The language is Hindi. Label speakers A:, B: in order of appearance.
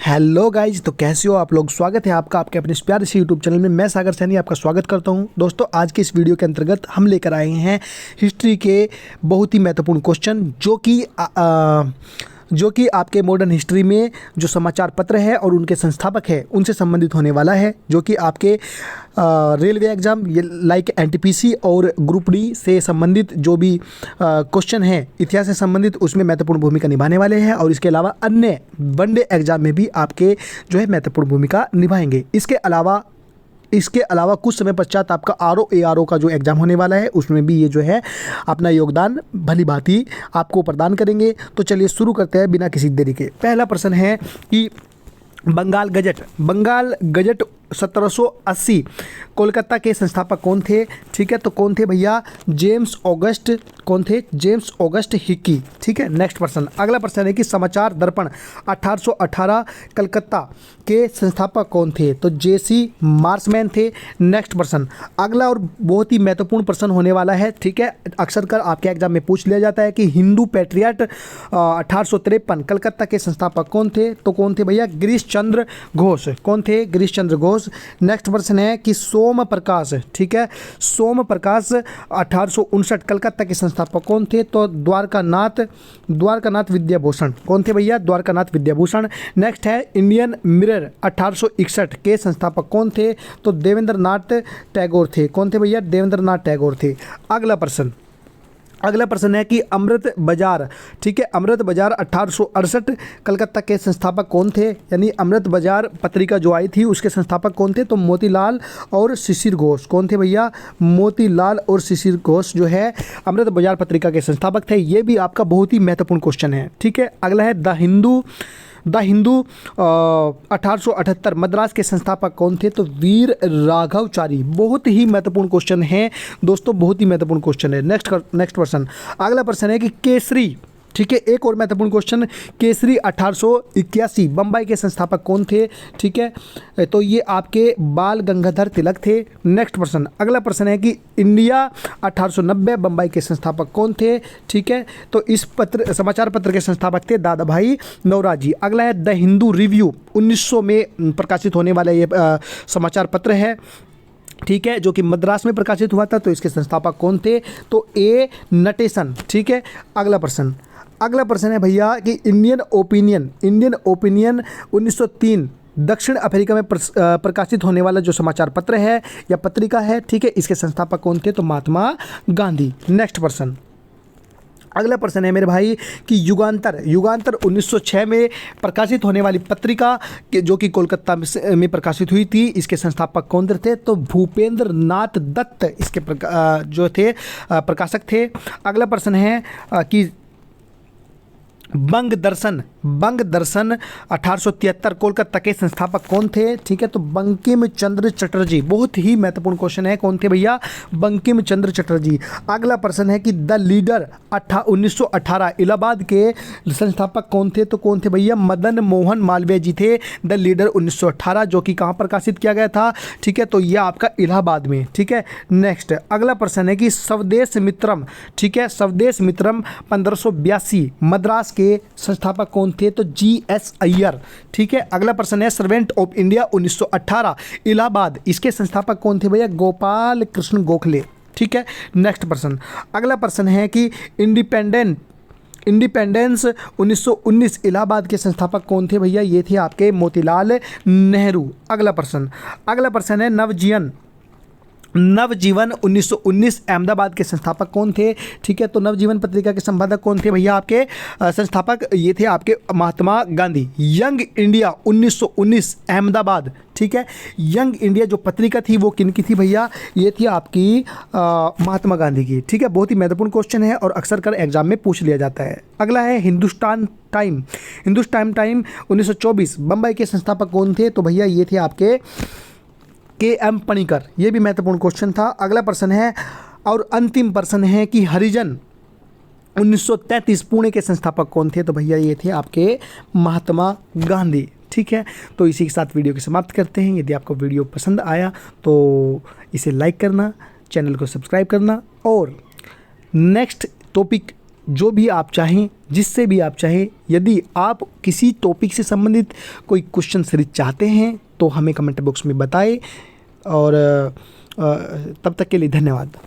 A: हेलो गाइज, तो कैसे हो आप लोग। स्वागत है आपका आपके अपने प्यारे से यूट्यूब चैनल में। मैं सागर सैनी आपका स्वागत करता हूं। दोस्तों, आज के इस वीडियो के अंतर्गत हम लेकर आए हैं हिस्ट्री के बहुत ही महत्वपूर्ण क्वेश्चन जो कि आपके मॉडर्न हिस्ट्री में जो समाचार पत्र है और उनके संस्थापक है उनसे संबंधित होने वाला है, जो कि आपके रेलवे एग्ज़ाम लाइक एनटीपीसी और ग्रुप डी से संबंधित जो भी क्वेश्चन है इतिहास से संबंधित, उसमें महत्वपूर्ण भूमिका निभाने वाले हैं। और इसके अलावा अन्य वनडे एग्ज़ाम में भी आपके जो है महत्वपूर्ण भूमिका निभाएंगे। इसके अलावा कुछ समय पश्चात आपका RO का जो एग्ज़ाम होने वाला है उसमें भी ये जो है अपना योगदान भली भांति आपको प्रदान करेंगे। तो चलिए शुरू करते हैं बिना किसी देरी के। पहला प्रश्न है कि बंगाल गजट 1780 कोलकाता के संस्थापक कौन थे। ठीक है, तो कौन थे भैया? James August Hickey. ठीक है, नेक्स्ट प्रश्न। अगला प्रश्न है कि समाचार दर्पण 1818 कलकत्ता के संस्थापक कौन थे। तो JC मार्समैन थे। नेक्स्ट प्रश्न। अगला और बहुत ही महत्वपूर्ण प्रश्न होने वाला है। ठीक है, अक्सर कर आपके एग्जाम में पूछ लिया जाता है कि हिंदू पैट्रियट 1853 कलकत्ता के संस्थापक कौन थे। तो कौन थे भैया? गिरीश चंद्र घोष। कौन थे? गिरीश चंद्र घोष। नेक्स्ट प्रश्न है कि सोम प्रकाश। ठीक है, सोम प्रकाश 1859 कलकत्ता के संस्थापक कौन थे। तो द्वारकानाथ विद्याभूषण। कौन थे भैया? द्वारकानाथ विद्याभूषण। नेक्स्ट है इंडियन मिरर 1861 के संस्थापक कौन थे। तो देवेंद्रनाथ टैगोर थे। कौन थे भैया? देवेंद्रनाथ टैगोर थे। अगला प्रश्न है कि अमृत बाजार। ठीक है, अमृत बाजार 1868 कलकत्ता के संस्थापक कौन थे। यानी अमृत बाजार पत्रिका जो आई थी उसके संस्थापक कौन थे। तो मोतीलाल और शिशिर घोष। कौन थे भैया? मोतीलाल और शिशिर घोष जो है अमृत बाजार पत्रिका के संस्थापक थे। ये भी आपका बहुत ही महत्वपूर्ण क्वेश्चन है। ठीक है, अगला है द हिंदू 1878 मद्रास के संस्थापक कौन थे। तो वीर राघवचारी। बहुत ही महत्वपूर्ण क्वेश्चन है दोस्तों, बहुत ही महत्वपूर्ण क्वेश्चन है। नेक्स्ट प्रश्न। अगला प्रश्न है कि केसरी। ठीक है, एक और महत्वपूर्ण क्वेश्चन। केसरी 1881 बम्बई के संस्थापक कौन थे। ठीक है, तो ये आपके बाल गंगाधर तिलक थे। नेक्स्ट प्रश्न। अगला प्रश्न है कि इंडिया 1890 बम्बई के संस्थापक कौन थे। ठीक है, तो इस समाचार पत्र के संस्थापक थे दादा भाई नौरोजी। अगला है द हिंदू रिव्यू 1900 में प्रकाशित होने वाला ये समाचार पत्र है। ठीक है, जो कि मद्रास में प्रकाशित हुआ था। तो इसके संस्थापक कौन थे। तो A नटेशन। ठीक है, अगला प्रश्न है भैया कि इंडियन ओपिनियन 1903 दक्षिण अफ्रीका में प्रकाशित होने वाला जो समाचार पत्र है या पत्रिका है। ठीक है, इसके संस्थापक कौन थे। तो महात्मा गांधी। नेक्स्ट प्रश्न। अगला प्रश्न है मेरे भाई कि युगांतर 1906 में प्रकाशित होने वाली पत्रिका जो कि कोलकाता में प्रकाशित हुई थी, इसके संस्थापक कौन थे। तो भूपेंद्र नाथ दत्त इसके जो थे प्रकाशक थे। अगला प्रश्न है कि बंग दर्शन 1873 कोलकाता के संस्थापक कौन थे। ठीक है, तो बंकिम चंद्र चटर्जी। बहुत ही महत्वपूर्ण क्वेश्चन है। कौन थे भैया? बंकिम चंद्र चटर्जी। अगला प्रश्न है कि द लीडर 1918 इलाहाबाद के संस्थापक कौन थे। तो कौन थे भैया? मदन मोहन मालवीय जी थे। द लीडर 1918 जो कि कहाँ प्रकाशित किया गया था। ठीक है, तो यह आपका इलाहाबाद में। ठीक है, नेक्स्ट। अगला प्रश्न है कि स्वदेश मित्रम। ठीक है, स्वदेश मित्रम 1582 मद्रास के संस्थापक कौन थे। तो GS अय्यर। ठीक है, अगला प्रश्न है सर्वेंट ऑफ इंडिया 1918 इलाहाबाद, इसके संस्थापक कौन थे भैया? गोपाल कृष्ण गोखले। ठीक है, नेक्स्ट प्रश्न। अगला प्रश्न है कि इंडिपेंडेंस 1919 इलाहाबाद के संस्थापक कौन थे भैया? ये थे आपके मोतीलाल नेहरू। अगला प्रश्न है नवजीवन 1919 अहमदाबाद के संस्थापक कौन थे। ठीक है, तो नवजीवन पत्रिका के संपादक कौन थे भैया? आपके संस्थापक ये थे आपके महात्मा गांधी। Young India 1919 Ahmedabad. ठीक है, यंग इंडिया जो पत्रिका थी वो किन की थी भैया? ये थी आपकी महात्मा गांधी की। ठीक है, बहुत ही महत्वपूर्ण क्वेश्चन है और अक्सर कर एग्जाम में पूछ लिया जाता है। अगला है हिंदुस्तान टाइम 1924 बम्बई के संस्थापक कौन थे। तो भैया ये थे आपके KM पणिकर। ये भी महत्वपूर्ण क्वेश्चन था। अगला प्रश्न है और अंतिम प्रश्न है कि हरिजन 1933 पुणे के संस्थापक कौन थे। तो भैया ये थे आपके महात्मा गांधी। ठीक है, तो इसी के साथ वीडियो की समाप्त करते हैं। यदि आपको वीडियो पसंद आया तो इसे लाइक करना, चैनल को सब्सक्राइब करना और नेक्स्ट टॉपिक जो भी आप चाहें, जिससे भी आप चाहें। यदि आप किसी टॉपिक से संबंधित कोई क्वेश्चन सीरीज चाहते हैं तो हमें कमेंट बॉक्स में बताएं। और तब तक के लिए धन्यवाद।